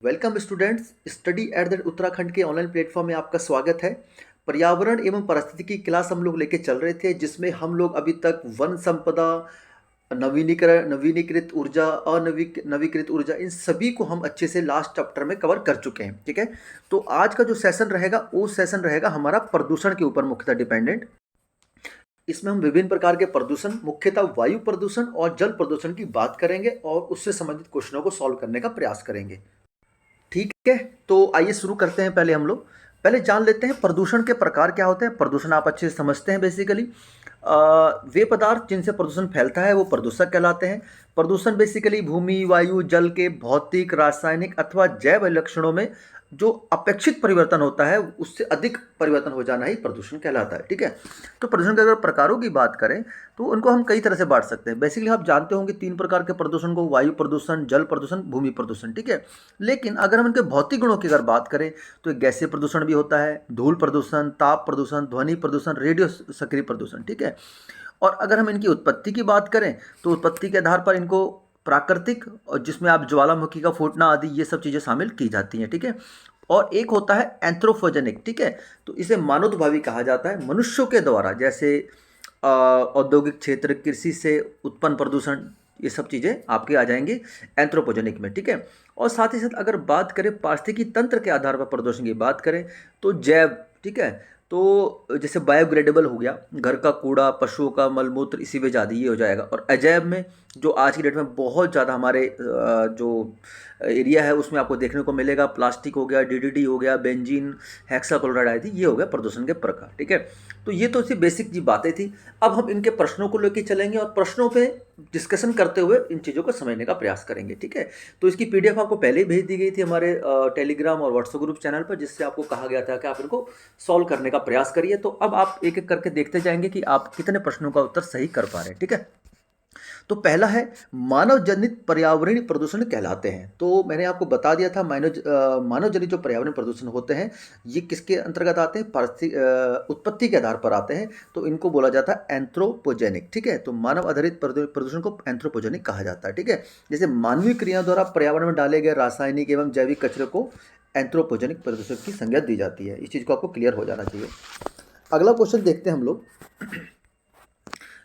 Welcome students, study at the Uttarakhand के online platform में आपका स्वागत है। पर्यावरण एवं पारिस्थितिकी की क्लास हम लोग लेके चल रहे थे, जिसमें हम लोग अभी तक वन संपदा, नवीनीकरण, नवीनीकृत ऊर्जा, नवीकृत ऊर्जा, इन सभी को हम अच्छे से लास्ट चैप्टर में कवर कर चुके हैं। ठीक है, तो आज का जो सेशन रहेगा वो सेशन रहेगा हमारा प्रदूषण के ऊपर मुख्यतः डिपेंडेंट। इसमें हम विभिन्न प्रकार के प्रदूषण, मुख्यतः वायु प्रदूषण और जल प्रदूषण की बात करेंगे और उससे संबंधित क्वेश्चनों को सॉल्व करने का प्रयास करेंगे। ठीक है, तो आइए शुरू करते हैं। पहले हम लोग पहले जान लेते हैं प्रदूषण के प्रकार क्या होते हैं। प्रदूषण आप अच्छे से समझते हैं। बेसिकली वे पदार्थ जिनसे प्रदूषण फैलता है वो प्रदूषक कहलाते हैं। प्रदूषण बेसिकली भूमि, वायु, जल के भौतिक, रासायनिक अथवा जैव लक्षणों में जो अपेक्षित परिवर्तन होता है उससे अधिक परिवर्तन हो जाना ही प्रदूषण कहलाता है। ठीक है, तो प्रदूषण के अगर प्रकारों की बात करें तो उनको हम कई तरह से बांट सकते हैं। बेसिकली आप जानते होंगे तीन प्रकार के प्रदूषण को: वायु प्रदूषण, जल प्रदूषण, भूमि प्रदूषण। ठीक है, लेकिन अगर हम इनके भौतिक गुणों की अगर बात करें तो एक गैसीय प्रदूषण भी होता है, धूल प्रदूषण, ताप प्रदूषण, ध्वनि प्रदूषण, रेडियो सक्रिय प्रदूषण। ठीक है, और अगर हम इनकी उत्पत्ति की बात करें तो उत्पत्ति के आधार पर इनको प्राकृतिक, और जिसमें आप ज्वालामुखी का फूटना आदि ये सब चीज़ें शामिल की जाती हैं। ठीक है, और एक होता है एंथ्रोपोजेनिक। ठीक है, तो इसे मानवोद्भावी कहा जाता है, मनुष्यों के द्वारा, जैसे औद्योगिक क्षेत्र, कृषि से उत्पन्न प्रदूषण, ये सब चीज़ें आपके आ जाएंगी एंथ्रोपोजेनिक में। ठीक है, और साथ ही साथ अगर बात करें पारिस्थितिकी तंत्र के आधार पर प्रदूषण की बात करें तो जैव। ठीक है, तो जैसे बायोग्रेडेबल हो गया, घर का कूड़ा, पशुओं का मलमूत्र, इसी वेज आदि, ये हो जाएगा। और अजैव में जो आज की डेट में बहुत ज़्यादा हमारे जो एरिया है उसमें आपको देखने को मिलेगा, प्लास्टिक हो गया, डीडीटी हो गया, बेंजीन, हेक्साक्लोराइड आदि, ये हो गया प्रदूषण के प्रकार। ठीक है, तो ये तो सिर्फ बेसिक जी बातें थी। अब हम इनके प्रश्नों को लेकर चलेंगे और प्रश्नों पे डिस्कशन करते हुए इन चीज़ों को समझने का प्रयास करेंगे। ठीक है, तो इसकी पीडीएफ आपको पहले ही भेज दी गई थी हमारे टेलीग्राम और व्हाट्सएप ग्रुप चैनल पर, जिससे आपको कहा गया था कि आप इनको सॉल्व करने का प्रयास करिए। तो अब आप एक एक करके देखते जाएंगे कि आप कितने प्रश्नों का उत्तर सही कर पा रहे हैं। ठीक है, तो पहला है मानव जनित पर्यावरणीय प्रदूषण कहलाते हैं। तो मैंने आपको बता दिया था मानव जनित जो पर्यावरण प्रदूषण होते हैं ये किसके अंतर्गत आते हैं? उत्पत्ति के आधार पर आते हैं, तो इनको बोला जाता है एंथ्रोपोजेनिक। ठीक है, तो मानव आधारित प्रदूषण को एंथ्रोपोजेनिक कहा जाता है। ठीक है, जैसे मानवीय क्रियाओं द्वारा पर्यावरण में डाले गए रासायनिक एवं जैविक कचरे को एंथ्रोपोजेनिक प्रदूषण की संज्ञा दी जाती है। इस चीज़ को आपको क्लियर हो जाना चाहिए। अगला क्वेश्चन देखते हैं हम लोग।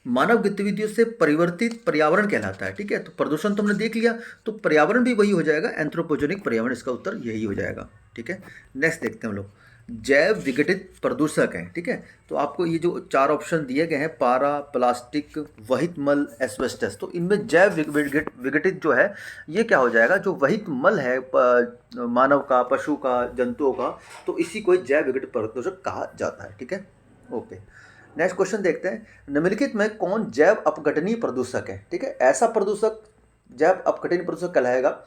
मानव गतिविधियों से परिवर्तित पर्यावरण कहलाता है। ठीक है, तो प्रदूषण तो हमने देख लिया, तो पर्यावरण भी वही हो जाएगा, एंथ्रोपोजेनिक पर्यावरण, इसका उत्तर यही हो जाएगा। ठीक है, नेक्स्ट देखते हैं हम लोग। जैव विघटित प्रदूषक हैं। ठीक है, तो आपको ये जो चार ऑप्शन दिए गए हैं, पारा, प्लास्टिक, वहित मल, एस्बेस्टस, तो इनमें जैव विघटित जो है ये क्या हो जाएगा? जो वहित मल है मानव का, पशु का, जंतुओं का, तो इसी को जैव विघटित प्रदूषक कहा जाता है। ठीक है, ओके, नेक्स्ट क्वेश्चन देखते हैं। निम्नलिखित में कौन जैव अपघटनीय प्रदूषक है? ठीक है, ऐसा प्रदूषक जैव अपघटनीय प्रदूषक कहलाएगा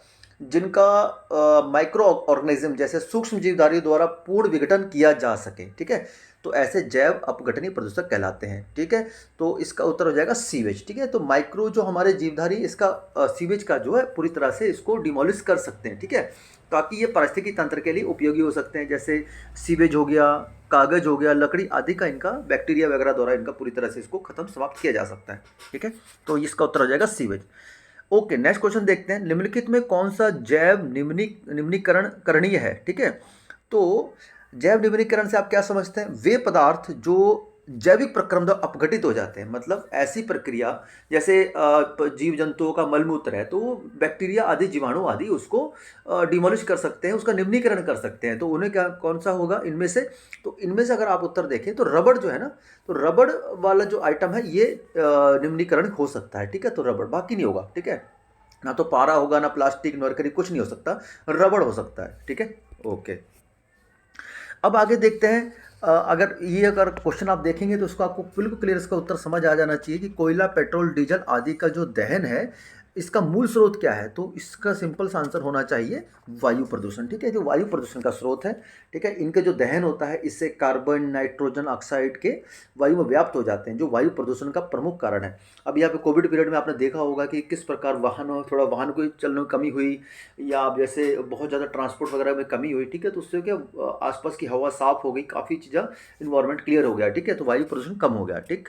जिनका माइक्रो ऑर्गेनिज्म जैसे सूक्ष्म जीवधारियों द्वारा पूर्ण विघटन किया जा सके। ठीक है, तो ऐसे जैव अपघटनीय प्रदूषक कहलाते हैं। ठीक है, तो इसका उत्तर हो जाएगा सीवेज। ठीक है, तो माइक्रो जो हमारे जीवधारी, इसका सीवेज का जो है पूरी तरह से इसको डिमोलिश कर सकते हैं। ठीक है, ताकि ये पारिस्थितिकी तंत्र के लिए उपयोगी हो सकते हैं। जैसे सीवेज हो गया, कागज हो गया, लकड़ी आदि का, इनका बैक्टीरिया वगैरह द्वारा इनका पूरी तरह से इसको खत्म समाप्त किया जा सकता है। ठीक है, तो इसका उत्तर हो जाएगा सीवेज। ओके, नेक्स्ट क्वेश्चन देखते हैं। निम्नलिखित में कौन सा जैव निम्नीकरण करणीय है? ठीक है, तो जैव निम्नीकरण से आप क्या समझते हैं? वे पदार्थ जो जैविक प्रक्रम द्वारा अपघटित हो जाते हैं, मतलब ऐसी प्रक्रिया जैसे जीव जंतुओं का मलमूत्र है, तो बैक्टीरिया आदि, जीवाणु आदि उसको डिमोलिश कर सकते हैं, उसका निम्नीकरण कर सकते हैं। तो उन्हें क्या, कौन सा होगा इनमें से? तो इनमें से अगर आप उत्तर देखें तो रबड़ जो है ना, तो रबड़ वाला जो आइटम है ये निम्नीकरण हो सकता है। ठीक है, तो रबड़, बाकी नहीं होगा। ठीक है, ना तो पारा होगा, ना प्लास्टिक, मरकरी, कुछ नहीं हो सकता, रबड़ हो सकता है। ठीक है, ओके, अब आगे देखते हैं। अगर क्वेश्चन आप देखेंगे तो उसको आपको बिल्कुल क्लियर इसका उत्तर समझ आ जाना चाहिए कि कोयला, पेट्रोल, डीजल आदि का जो दहन है इसका मूल स्रोत क्या है? तो इसका सिंपल सा आंसर होना चाहिए वायु प्रदूषण। ठीक है, जो वायु प्रदूषण का स्रोत है। ठीक है, इनके जो दहन होता है इससे कार्बन, नाइट्रोजन ऑक्साइड के वायु में व्याप्त हो जाते हैं, जो वायु प्रदूषण का प्रमुख कारण है। अब यहाँ पे कोविड पीरियड में आपने देखा होगा कि किस प्रकार वाहन को चलने में कमी हुई, या अब जैसे बहुत ज़्यादा ट्रांसपोर्ट वगैरह में कमी हुई। ठीक है, तो उससे क्या आसपास की हवा साफ हो गई, काफ़ी चीज़ें, इन्वायरमेंट क्लियर हो गया। ठीक है, तो वायु प्रदूषण कम हो गया। ठीक,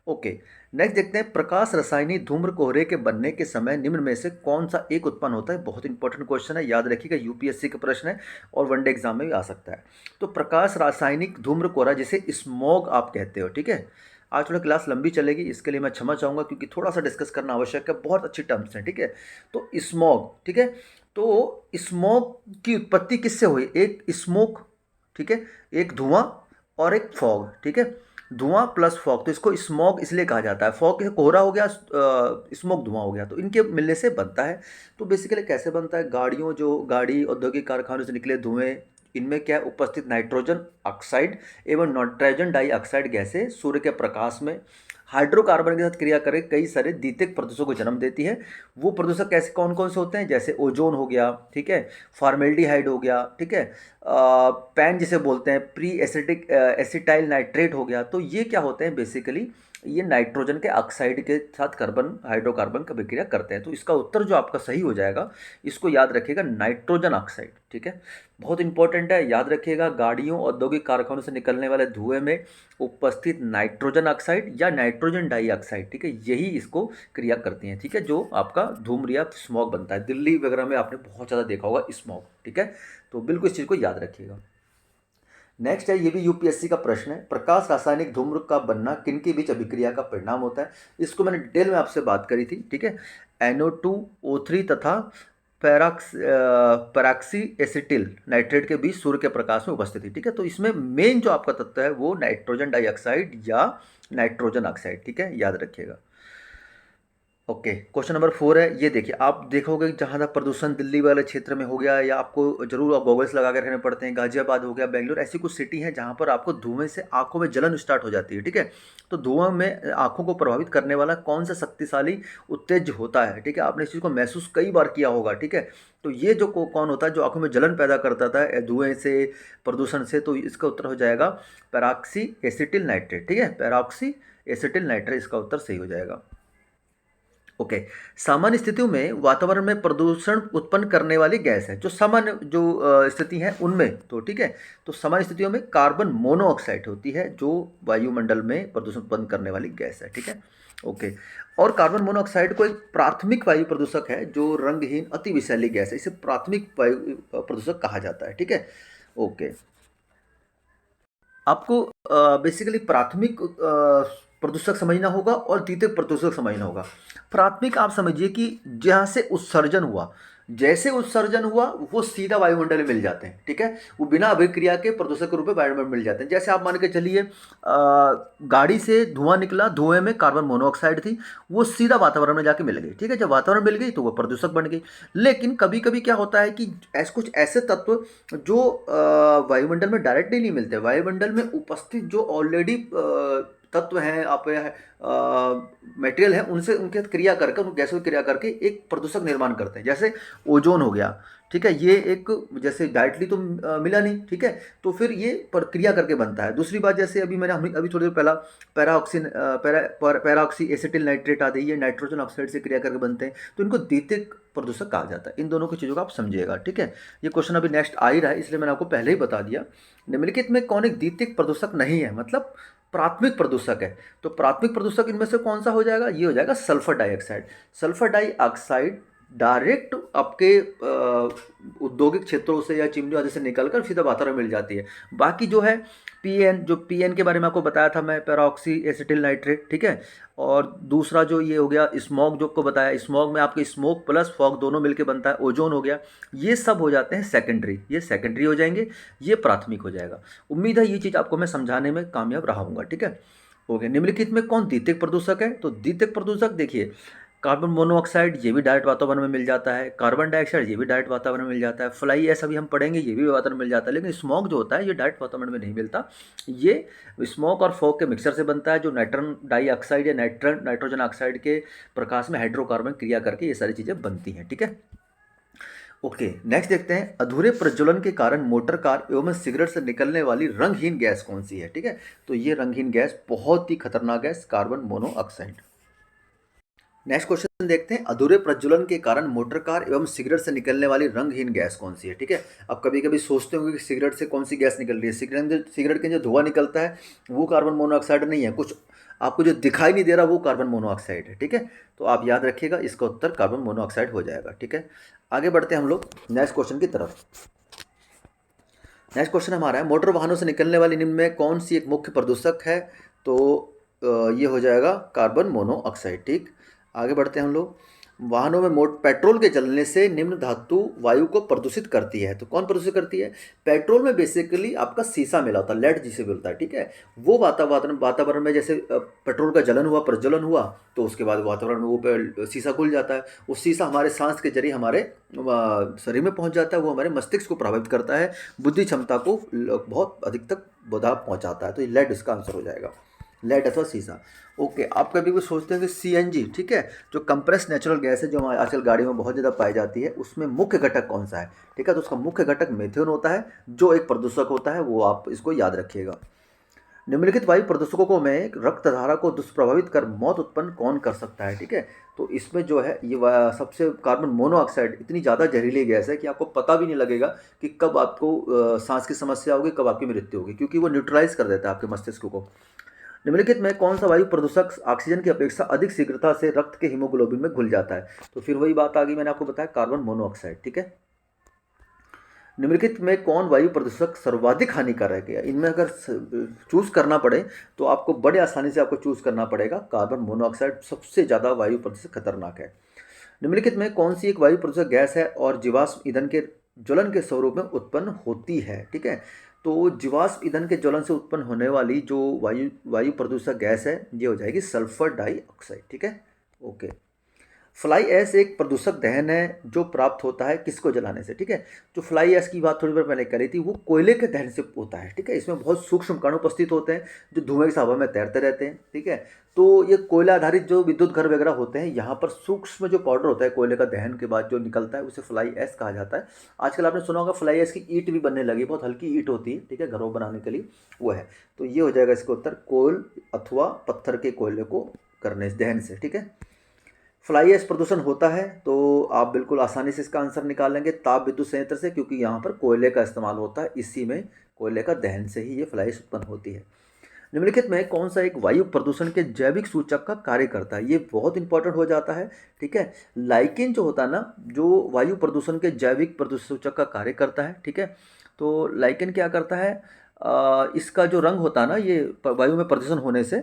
ओके, नेक्स्ट देखते हैं प्रकाश रासायनिक धूम्र कोहरे के बनने के समय निम्न में से कौन सा एक उत्पन्न होता है। बहुत इंपॉर्टेंट क्वेश्चन है, याद रखिएगा, यूपीएससी का प्रश्न है और वनडे एग्जाम में भी आ सकता है। तो प्रकाश रासायनिक धूम्र कोहरा जिसे स्मॉग आप कहते हो, ठीक है। आज थोड़ा क्लास लंबी चलेगी, इसके लिए मैं क्षमा चाहूँगा क्योंकि थोड़ा सा डिस्कस करना आवश्यक है, बहुत अच्छी टर्म्स हैं, ठीक है। तो स्मॉग, ठीक है। तो स्मॉग की उत्पत्ति किससे हुई, एक स्मोक, ठीक है, एक धुआं और एक फॉग, ठीक है। धुआं प्लस फॉग, तो इसको स्मॉग इसलिए कहा जाता है। फॉग कोहरा हो गया, स्मोक धुआं हो गया, तो इनके मिलने से बनता है। तो बेसिकली कैसे बनता है, गाड़ियों जो गाड़ी औद्योगिक कारखानों से निकले धुएं, इनमें क्या है, उपस्थित नाइट्रोजन ऑक्साइड एवं नाइट्रोजन डाइऑक्साइड गैसें सूर्य के प्रकाश में हाइड्रोकार्बन के साथ क्रिया करके कई सारे द्वितीयक प्रदूषकों को जन्म देती है। वो प्रदूषक कैसे कौन कौन से होते हैं, जैसे ओजोन हो गया, ठीक है, फॉर्मेल्डिहाइड हो गया, ठीक है, पैन जिसे बोलते हैं, प्री एसिटिक एसिटाइल नाइट्रेट हो गया। तो ये क्या होते हैं, बेसिकली ये नाइट्रोजन के ऑक्साइड के साथ कार्बन हाइड्रोकार्बन का विक्रिया करते हैं। तो इसका उत्तर जो आपका सही हो जाएगा, इसको याद रखिएगा, नाइट्रोजन ऑक्साइड, ठीक है। बहुत इंपॉर्टेंट है, याद रखिएगा, गाड़ियों औद्योगिक कारखानों से निकलने वाले धुएं में उपस्थित नाइट्रोजन ऑक्साइड या नाइट्रोजन डाइऑक्साइड, ठीक है, यही इसको क्रिया करती हैं, ठीक है, जो आपका धूम्र या स्मॉग बनता है। दिल्ली वगैरह में आपने बहुत ज़्यादा देखा होगा स्मॉग, ठीक है। तो बिल्कुल इस चीज़ को याद रखिएगा। नेक्स्ट है, ये भी यूपीएससी का प्रश्न है, प्रकाश रासायनिक धूम्र का बनना किन के बीच अभिक्रिया का परिणाम होता है। इसको मैंने डिटेल में आपसे बात करी थी, ठीक है। NO2O3 तथा पैराक्सी एसिटिल नाइट्रेट के बीच सूर्य के प्रकाश में उपस्थिति, ठीक है। तो इसमें मेन जो आपका तत्व है वो नाइट्रोजन डाइऑक्साइड या नाइट्रोजन ऑक्साइड, ठीक है, याद रखिएगा। ओके, क्वेश्चन नंबर 4 है, ये देखिए, आप देखोगे जहाँ तक प्रदूषण दिल्ली वाले क्षेत्र में हो गया, या आपको जरूर आप गॉगल्स लगा के रखने पड़ते हैं, गाजियाबाद हो गया, बेंगलोर, ऐसी कुछ सिटी है जहाँ पर आपको धुएं से आंखों में जलन स्टार्ट हो जाती है, ठीक है। तो धुआं में आंखों को प्रभावित करने वाला कौन सा शक्तिशाली उत्तेज होता है, ठीक है, आपने इस चीज़ को महसूस कई बार किया होगा, ठीक है। तो ये जो कौन होता है जो आंखों में जलन पैदा करता था धुएं से, प्रदूषण से, तो इसका उत्तर हो जाएगा पैराक्सी एसिटिल नाइट्रेट, ठीक है, पैराक्सी एसिटिल नाइट्रेट इसका उत्तर सही हो जाएगा। ओके, सामान्य स्थितियों में वातावरण में प्रदूषण उत्पन्न करने वाली गैस है, जो सामान्य जो स्थिति है उनमें, तो ठीक है। तो सामान्य स्थितियों में कार्बन मोनोऑक्साइड होती है जो वायुमंडल में प्रदूषण उत्पन्न करने वाली गैस है, ठीक है। ओके, और कार्बन मोनोऑक्साइड को एक प्राथमिक वायु प्रदूषक है जो रंगहीन अति विषैली गैस है, इसे प्राथमिक वायु प्रदूषक कहा जाता है, ठीक है। ओके, आपको बेसिकली प्राथमिक प्रदूषक समझना होगा और द्वितीयक प्रदूषक समझना होगा। प्राथमिक आप समझिए कि जहाँ से उत्सर्जन हुआ, जैसे उत्सर्जन हुआ वो सीधा वायुमंडल में मिल जाते हैं, ठीक है। वो बिना अभिक्रिया के प्रदूषक के रूप में वायुमंडल में मिल जाते हैं। जैसे आप मान के चलिए, गाड़ी से धुआं निकला, धुएं में कार्बन मोनोऑक्साइड थी, वो सीधा वातावरण में जाके मिल गई, ठीक है। जब वातावरण मिल गई तो वो प्रदूषक बन गई। लेकिन कभी कभी क्या होता है कि ऐसे कुछ ऐसे तत्व जो वायुमंडल में डायरेक्टली नहीं मिलते, वायुमंडल में उपस्थित जो ऑलरेडी तत्व हैं, आप मटेरियल है, उनसे उनके साथ क्रिया करके, उन गैसों की क्रिया करके एक प्रदूषक निर्माण करते हैं। जैसे ओजोन हो गया, ठीक है, ये एक जैसे डायरेक्टली तो मिला नहीं, ठीक है, तो फिर ये प्रक्रिया करके बनता है। दूसरी बात, जैसे अभी मैंने अभी थोड़ी देर पहला पैराऑक्सी एसिटिल नाइट्रेट आते हैं, ये नाइट्रोजन ऑक्साइड से क्रिया करके बनते हैं, तो इनको द्वितीयक प्रदूषक कहा जाता है। इन दोनों की चीज़ों को आप समझिएगा, ठीक है। ये क्वेश्चन अभी नेक्स्ट आ ही रहा है, इसलिए मैंने आपको पहले ही बता दिया। निम्नलिखित में कौन एक द्वितीयक प्रदूषक नहीं है, मतलब प्राथमिक प्रदूषक है। तो प्राथमिक प्रदूषक इनमें से कौन सा हो जाएगा, ये हो जाएगा sulphur dioxide. Sulphur dioxide direct आपके औद्योगिक क्षेत्रों से या चिमनी आदि से निकलकर सीधा वातावरण मिल जाती है। बाकी जो है पीएन, जो पीएन के बारे में आपको बताया था मैं, पैराऑक्सी एसिटिल नाइट्रेट, ठीक है। और दूसरा जो ये हो गया स्मॉग, जो आपको बताया, स्मॉग में आपके स्मोक प्लस फॉग दोनों मिलकर बनता है, ओजोन हो गया। ये सब हो जाते हैं सेकेंडरी, ये सेकेंडरी हो जाएंगे, ये प्राथमिक हो जाएगा। उम्मीद है ये चीज़ आपको मैं समझाने में कामयाब रहा हूँगा, ठीक है। ओके, निम्नलिखित में कौन द्वितीयक प्रदूषक है, तो द्वितीयक प्रदूषक देखिए, कार्बन मोनोऑक्साइड ये भी डायरेक्ट वातावरण में मिल जाता है, कार्बन डाइऑक्साइड ये भी डायरेक्ट वातावरण में मिल जाता है, फ्लाई ऐसा भी हम पढ़ेंगे, ये भी वातावरण में मिल जाता है। लेकिन स्मॉग जो होता है ये डायरेक्ट वातावरण में नहीं मिलता, ये स्मोक और फॉग के मिक्सर से बनता है, जो नाइट्रन डाइऑक्साइड या नाइट्रोजन ऑक्साइड के प्रकाश में हाइड्रोकार्बन क्रिया करके ये सारी चीज़ें बनती हैं, ठीक है। ओके, नेक्स्ट देखते हैं, अधूरे प्रज्वलन के कारण मोटर कार एवं सिगरेट से निकलने वाली रंगहीन गैस कौन सी है, ठीक है। तो ये रंगहीन गैस बहुत ही खतरनाक gas carbon monoxide. Next question देखते हैं, अधूरे प्रज्वलन के कारण मोटर कार एवं सिगरेट से निकलने वाली रंगहीन गैस कौन सी है। ठीक है, अब कभी कभी सोचते होंगे कि सिगरेट से कौन सी गैस निकल रही है। सिगरेट के जो धुआं निकलता है वो कार्बन मोनोऑक्साइड नहीं है, कुछ आपको जो दिखाई नहीं दे रहा वो कार्बन मोनोऑक्साइड है। ठीक है, तो आप याद रखिएगा, इसका उत्तर कार्बन मोनोऑक्साइड हो जाएगा। ठीक है, आगे बढ़ते हैं हम लोग नेक्स्ट क्वेश्चन की तरफ। नेक्स्ट क्वेश्चन हमारा है, मोटर वाहनों से निकलने वाली निम्न में कौन सी एक मुख्य प्रदूषक है। तो ये हो जाएगा कार्बन मोनोऑक्साइड। ठीक, आगे बढ़ते हैं हम लोग। वाहनों में पेट्रोल के जलने से निम्न धातु वायु को प्रदूषित करती है। तो कौन प्रदूषित करती है? पेट्रोल में बेसिकली आपका सीसा मिला होता है, लेड जिसे बोलता है। ठीक है, वो वातावरण में जैसे पेट्रोल का जलन हुआ, प्रज्वलन हुआ, तो उसके बाद वातावरण में वो सीसा खुल जाता है। वो सीसा हमारे सांस के जरिए हमारे शरीर में पहुंच जाता है, वो हमारे मस्तिष्क को प्रभावित करता है, बुद्धि क्षमता को बहुत अधिक तक बदलाव पहुंचाता है। तो ये लेड इसका आंसर हो जाएगा, लेड अथवा सीसा। ओके, आप कभी भी सोचते हैं कि सीएनजी, ठीक है, जो कंप्रेस नेचुरल गैस है, जो हमारे आजकल गाड़ियों में बहुत ज़्यादा पाई जाती है, उसमें मुख्य घटक कौन सा है। ठीक है, तो उसका मुख्य घटक मेथेन होता है, जो एक प्रदूषक होता है, वो आप इसको याद रखिएगा। निम्नलिखित वायु प्रदूषकों को में रक्तधारा को दुष्प्रभावित कर मौत उत्पन्न कौन कर सकता है। ठीक है, तो इसमें जो है ये सबसे कार्बन मोनोऑक्साइड इतनी ज़्यादा जहरीली गैस है कि आपको पता भी नहीं लगेगा कि कब आपको सांस की समस्या होगी, कब आपकी मृत्यु होगी, क्योंकि वो न्यूट्रलाइज कर देता है आपके मस्तिष्क को। निम्नलिखित में कौन सा वायु प्रदूषक ऑक्सीजन की अपेक्षा अधिक शीघ्रता से रक्त के हीमोग्लोबिन में घुल जाता है। तो फिर वही बात आ गई, मैंने आपको बताया कार्बन मोनोऑक्साइड। ठीक है, निम्नलिखित में कौन वायु प्रदूषक सर्वाधिक हानिकारक है। इनमें अगर चूज करना पड़े तो आपको बड़े आसानी से आपको चूज करना पड़ेगा, कार्बन मोनोऑक्साइड सबसे ज़्यादा वायु प्रदूषक खतरनाक है। निम्नलिखित में कौन सी एक वायु प्रदूषक गैस है और जीवाश्म ईंधन के ज्वलन के स्वरूप में उत्पन्न होती है। ठीक है, तो जीवाश्म ईंधन के ज्वलन से उत्पन्न होने वाली जो वायु प्रदूषक गैस है, ये हो जाएगी सल्फर डाइऑक्साइड। ठीक है, ओके। फ्लाई ऐश एक प्रदूषक दहन है जो प्राप्त होता है किसको जलाने से। ठीक है, जो फ्लाई ऐश की बात थोड़ी देर पहले करी थी, वो कोयले के दहन से होता है। ठीक है, इसमें बहुत सूक्ष्म कण उपस्थित होते हैं जो धुएं की हवा में तैरते रहते हैं। ठीक है, तो ये कोयला आधारित जो विद्युत घर वगैरह होते हैं, यहाँ पर सूक्ष्म जो पाउडर होता है कोयले का दहन के बाद जो निकलता है, उसे फ्लाई ऐश कहा जाता है। आजकल आपने सुना होगा फ्लाई ऐश की ईंट भी बनने लगी, बहुत हल्की ईंट होती है। ठीक है, घरों बनाने के लिए वो है। तो ये हो जाएगा इसका उत्तर, कोयल अथवा पत्थर के कोयले को करने दहन से। ठीक है, फ्लाई ऐश प्रदूषण होता है तो आप बिल्कुल आसानी से इसका आंसर निकाल लेंगे, ताप विद्युत संयंत्र से, क्योंकि यहाँ पर कोयले का इस्तेमाल होता है, इसी में कोयले का दहन से ही ये फ्लाई ऐश उत्पन्न होती है। निम्नलिखित में कौन सा एक वायु प्रदूषण के जैविक सूचक का कार्य करता है। ये बहुत इंपॉर्टेंट हो जाता है। ठीक है, लाइकेन जो होता है ना, जो वायु प्रदूषण के जैविक प्रदूषण सूचक का कार्य करता है। ठीक है, तो लाइकेन क्या करता है, इसका जो रंग होता है ना, ये वायु में प्रदूषण होने से,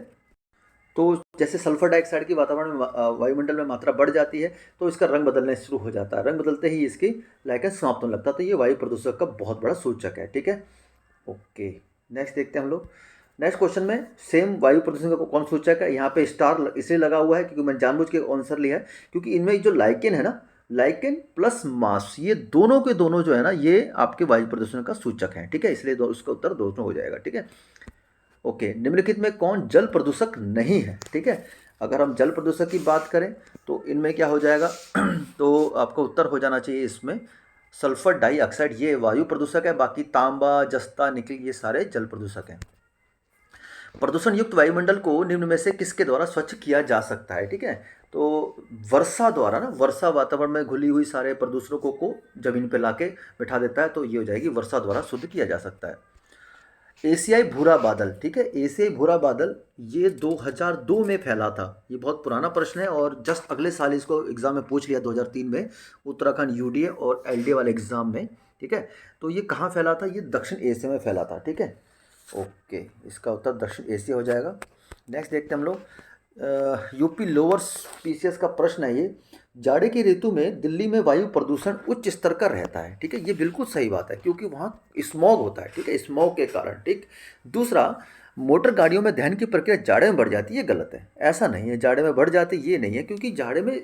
तो जैसे सल्फर डाइऑक्साइड की वातावरण में वायुमंडल में मात्रा बढ़ जाती है, तो इसका रंग बदलने शुरू हो जाता है। रंग बदलते ही इसकी लाइकेन समाप्त होने लगता है। तो ये वायु प्रदूषक का बहुत बड़ा सूचक है। ठीक है, ओके। नेक्स्ट देखते हैं हम लोग। नेक्स्ट क्वेश्चन में सेम वायु प्रदूषण का कौन सूचक है। यहाँ पे स्टार इसलिए लगा हुआ है क्योंकि मैंने जानबूझ के आंसर लिया है, क्योंकि इनमें जो लाइकेन है ना, लाइकेन प्लस मास, ये दोनों के दोनों जो है ना, ये आपके वायु प्रदूषण का सूचक है। ठीक है, इसलिए उसका उत्तर दोनों हो जाएगा। ठीक है, ओके। निम्नलिखित में कौन जल प्रदूषक नहीं है। ठीक है, अगर हम जल प्रदूषक की बात करें तो इनमें क्या हो जाएगा तो आपका उत्तर हो जाना चाहिए इसमें सल्फर डाइऑक्साइड, ये वायु प्रदूषक है। बाकी तांबा, जस्ता, निकल, ये सारे जल प्रदूषक हैं। प्रदूषण युक्त वायुमंडल को निम्न में से किसके द्वारा स्वच्छ किया जा सकता है। ठीक है, तो वर्षा द्वारा ना, वर्षा वातावरण में घुली हुई सारे प्रदूषणों को जमीन पर लाके बिठा देता है, तो ये हो जाएगी वर्षा द्वारा शुद्ध किया जा सकता है। एशियाई भूरा बादल, ठीक है, एशियाई भूरा बादल ये 2002 में फैला था। ये बहुत पुराना प्रश्न है और जस्ट अगले साल इसको एग्जाम में पूछ लिया 2003 में, उत्तराखंड यूडीए और एलडीए वाले एग्जाम में। ठीक है, तो ये कहाँ फैला था, ये दक्षिण एशिया में फैला था। ठीक है, ओके, इसका उत्तर दक्षिण एशिया हो जाएगा। नेक्स्ट देखते हैं हम लोग, यूपी लोअर स्पीशियस का प्रश्न है ये। जाड़े की ऋतु में दिल्ली में वायु प्रदूषण उच्च स्तर का रहता है। ठीक है, ये बिल्कुल सही बात है, क्योंकि वहाँ स्मॉग होता है। ठीक है, स्मॉग के कारण। ठीक, दूसरा, मोटर गाड़ियों में दहन की प्रक्रिया जाड़े में बढ़ जाती है, ये गलत है। ऐसा नहीं है, जाड़े में बढ़ जाती ये नहीं है, क्योंकि जाड़े में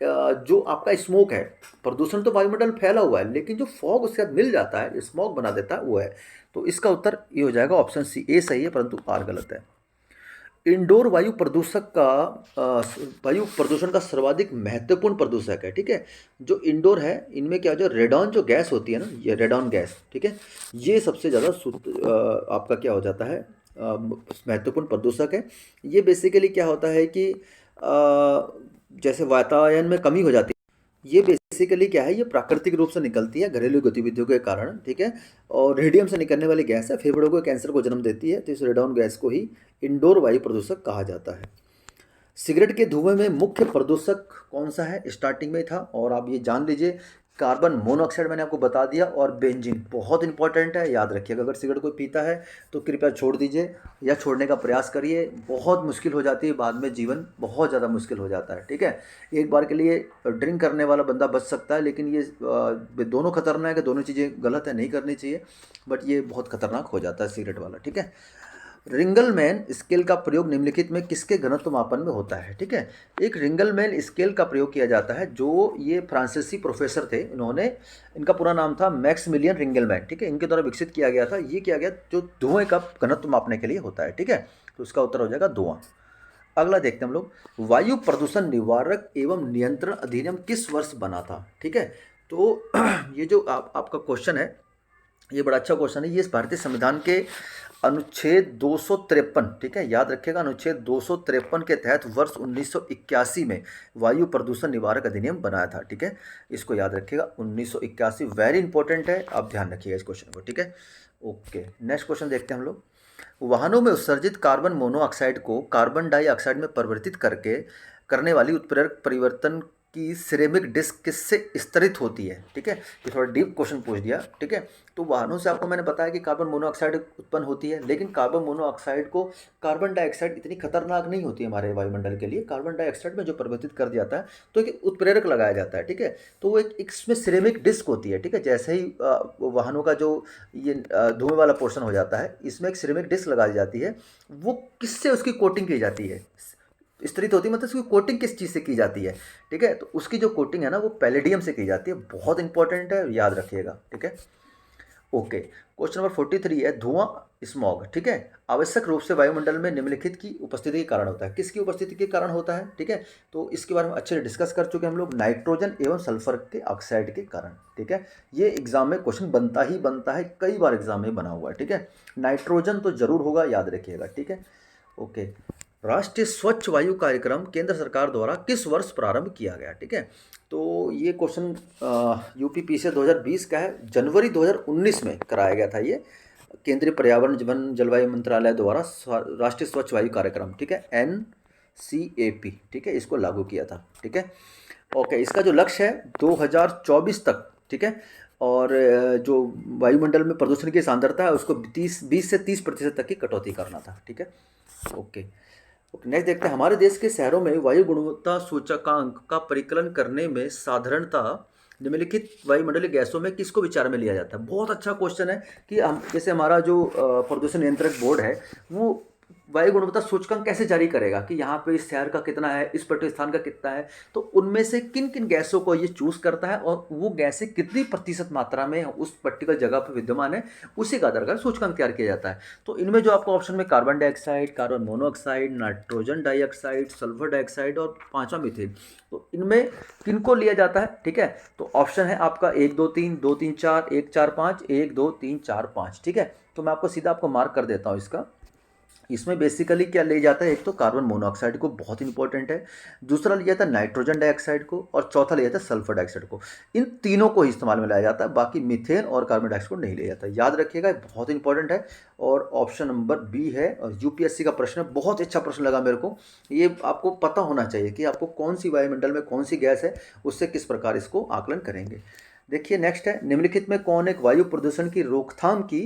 जो आपका स्मोक है, प्रदूषण तो वायुमंडल फैला हुआ है, लेकिन जो फॉग उसके साथ मिल जाता है, स्मॉग बना देता है, वो है। तो इसका उत्तर ये हो जाएगा, ऑप्शन सी ए सही है, परंतु आर गलत है। इंडोर वायु प्रदूषक का वायु प्रदूषण का सर्वाधिक महत्वपूर्ण प्रदूषक है। ठीक है, जो इंडोर है, इनमें क्या, जो रेडॉन जो गैस होती है ना, ये रेडॉन गैस, ठीक है, ये सबसे ज़्यादा आपका क्या हो जाता है, महत्वपूर्ण प्रदूषक है। ये बेसिकली क्या होता है कि जैसे वातावरण में कमी हो जाती है, ये बेसिकली क्या है, ये प्राकृतिक रूप से निकलती है घरेलू गतिविधियों के कारण, ठीक है। और रेडियम से निकलने वाली गैस है, फेफड़ों को कैंसर को जन्म देती है, तो इस रेडॉन गैस को ही इंडोर वायु प्रदूषक कहा जाता है। सिगरेट के धुएं में मुख्य प्रदूषक कौन सा है, स्टार्टिंग में था, और आप ये जान लीजिए, कार्बन मोनोऑक्साइड मैंने आपको बता दिया, और बेंजीन बहुत इंपॉर्टेंट है, याद रखिएगा। अगर सिगरेट कोई पीता है तो कृपया छोड़ दीजिए या छोड़ने का प्रयास करिए, बहुत मुश्किल हो जाती है बाद में, जीवन बहुत ज़्यादा मुश्किल हो जाता है, ठीक है। एक बार के लिए ड्रिंक करने वाला बंदा बच सकता है, लेकिन ये दोनों खतरनाक है, दोनों चीज़ें गलत है, नहीं करनी चाहिए, बट ये बहुत खतरनाक हो जाता है सिगरेट वाला, ठीक है। रिंगलमैन स्केल का प्रयोग निम्नलिखित में किसके घनत्व मापन में होता है, ठीक है। एक रिंगलमैन स्केल का प्रयोग किया जाता है, जो ये फ्रांसीसी प्रोफेसर थे, इन्होंने, इनका पूरा नाम था मैक्समिलियन रिंगलमैन, ठीक है, इनके द्वारा विकसित किया गया था। ये किया गया जो धुएं का घनत्व मापने के लिए होता है, ठीक है। तो इसका उत्तर हो जाएगा धुआं। अगला देखते हैं हम लोग, वायु प्रदूषण निवारक एवं नियंत्रण अधिनियम किस वर्ष बना था, ठीक है। तो ये जो आपका क्वेश्चन है, ये बड़ा अच्छा क्वेश्चन है। ये इस भारतीय संविधान के अनुच्छेद 253, ठीक है, याद रखिएगा, अनुच्छेद 253 के तहत वर्ष 1981 में वायु प्रदूषण निवारक अधिनियम बनाया था, ठीक है। इसको याद रखिएगा, 1981, वेरी इंपॉर्टेंट है, आप ध्यान रखिएगा इस क्वेश्चन को, ठीक है। ओके, नेक्स्ट क्वेश्चन देखते हैं हम लोग। वाहनों में उत्सर्जित कार्बन मोनोऑक्साइड को कार्बन डाइऑक्साइड में परिवर्तित करने वाली उत्प्रेरक परिवर्तन की सिरेमिक डिस्क किससे स्तरित होती है, ठीक है। ये थोड़ा डीप क्वेश्चन पूछ दिया, ठीक है। तो वाहनों से आपको मैंने बताया कि कार्बन मोनोऑक्साइड उत्पन्न होती है, लेकिन कार्बन मोनोऑक्साइड को कार्बन डाइऑक्साइड इतनी खतरनाक नहीं होती है हमारे वायुमंडल के लिए। कार्बन डाइऑक्साइड में जो परिवर्तित कर दिया जाता है, तो एक उत्प्रेरक लगाया जाता है, ठीक है। तो वो एक इसमें सिरेमिक डिस्क होती है, ठीक है। जैसे ही वाहनों का जो ये धुएं वाला पोर्शन हो जाता है, इसमें एक सिरेमिक डिस्क लगा दी जाती है। वो किससे उसकी कोटिंग की जाती है, स्तरित होती है, मतलब उसकी कोटिंग किस चीज़ से की जाती है, ठीक है। तो उसकी जो कोटिंग है ना, वो पैलेडियम से की जाती है, बहुत इंपॉर्टेंट है, याद रखिएगा, ठीक है। ओके, क्वेश्चन नंबर 43 है, धुआं स्मॉग, ठीक है, आवश्यक रूप से वायुमंडल में निम्नलिखित की उपस्थिति के कारण होता है। किसकी उपस्थिति के कारण होता है, ठीक है। तो इसके बारे में अच्छे से डिस्कस कर चुके हैं हम लोग, नाइट्रोजन एवं सल्फर के ऑक्साइड के कारण, ठीक है। ये एग्जाम में क्वेश्चन बनता ही बनता है, कई बार एग्जाम में बना हुआ है, ठीक है। नाइट्रोजन तो जरूर होगा, याद रखिएगा, ठीक है। ओके, राष्ट्रीय स्वच्छ वायु कार्यक्रम केंद्र सरकार द्वारा किस वर्ष प्रारंभ किया गया, ठीक है। तो ये क्वेश्चन यूपी से 2020 का है, जनवरी 2019 में कराया गया था ये, केंद्रीय पर्यावरण वन जलवायु मंत्रालय द्वारा राष्ट्रीय स्वच्छ वायु कार्यक्रम, ठीक है, NCAP, ठीक है, इसको लागू किया था, ठीक है। ओके, इसका जो लक्ष्य है 2024 तक, ठीक है, और जो वायुमंडल में प्रदूषण की सांद्रता है उसको 20 से 30% तक की कटौती करना था, ठीक है। ओके, नेक्स्ट देखते हैं, हमारे देश के शहरों में वायु गुणवत्ता सूचकांक का परिकलन करने में साधारणता निम्नलिखित वायुमंडलीय गैसों में किसको विचार में लिया जाता है। बहुत अच्छा क्वेश्चन है कि हम, जैसे हमारा जो प्रदूषण नियंत्रक बोर्ड है, वो वायु गुणवत्ता सूचकांक कैसे जारी करेगा कि यहाँ पे इस शहर का कितना है, इस पर्टिकुलर स्थान का कितना है, तो उनमें से किन किन गैसों को ये चूज करता है और वो गैसें कितनी प्रतिशत मात्रा में उस पर्टिकुलर जगह पर विद्यमान है, उसी का आधार पर सूचकांक तैयार किया जाता है। तो इनमें जो आपको ऑप्शन में carbon dioxide, carbon monoxide, nitrogen dioxide, sulphur dioxide और पांचवा मीथेन, तो इनमें किनको लिया जाता है, ठीक है। तो ऑप्शन है आपका 1 2 3, 2 3 4, 1 4 5, 1 2 3 4 5, ठीक है। तो मैं आपको सीधा आपको मार्क कर देता हूँ इसका। इसमें बेसिकली क्या ले जाता है, एक तो कार्बन मोनोऑक्साइड को, बहुत इंपॉर्टेंट है, दूसरा लिया जाता है नाइट्रोजन डाइऑक्साइड को, और चौथा लिया जाता है सल्फर डाइऑक्साइड को। इन तीनों को ही इस्तेमाल में लाया जाता है, बाकी मीथेन और कार्बन डाइऑक्साइड को नहीं लिया जाता, याद रखिएगा, बहुत इंपॉर्टेंट है। और ऑप्शन नंबर बी है, और यूपीएससी का प्रश्न है, बहुत अच्छा प्रश्न लगा मेरे को। ये आपको पता होना चाहिए कि आपको कौन सी वायुमंडल में कौन सी गैस है, उससे किस प्रकार इसको आकलन करेंगे। देखिए नेक्स्ट है, निम्नलिखित में कौन एक वायु प्रदूषण की रोकथाम की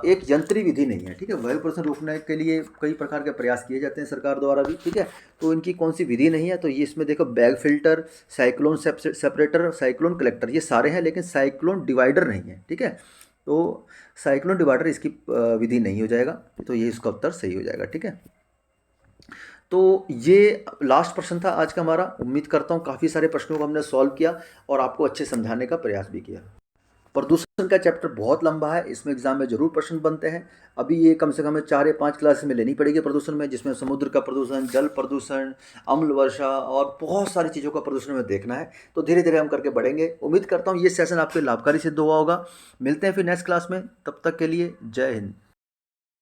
एक यंत्री विधि नहीं है, ठीक है। वायु प्रदूषण रोकने के लिए कई प्रकार के प्रयास किए जाते हैं सरकार द्वारा भी, ठीक है। तो इनकी कौन सी विधि नहीं है, तो ये इसमें देखो, bag filter, cyclone separator, cyclone collector, ये सारे हैं, लेकिन साइक्लोन डिवाइडर नहीं है, ठीक है। तो साइक्लोन डिवाइडर इसकी विधि नहीं हो जाएगा, तो ये इसका उत्तर सही हो जाएगा, ठीक है। तो ये लास्ट प्रश्न था आज का हमारा। उम्मीद करता हूँ काफ़ी सारे प्रश्नों को हमने सॉल्व किया और आपको अच्छे समझाने का प्रयास भी किया। प्रदूषण का चैप्टर बहुत लंबा है, इसमें एग्जाम में जरूर प्रश्न बनते हैं। अभी ये कम से कम हमें 4 या 5 क्लास में लेनी पड़ेगी प्रदूषण में, जिसमें समुद्र का प्रदूषण, जल प्रदूषण, अम्ल वर्षा और बहुत सारी चीज़ों का प्रदूषण में देखना है। तो धीरे धीरे हम करके बढ़ेंगे। उम्मीद करता हूँ ये सेशन आपके लाभकारी सिद्ध हुआ होगा। मिलते हैं फिर नेक्स्ट क्लास में, तब तक के लिए जय हिंद।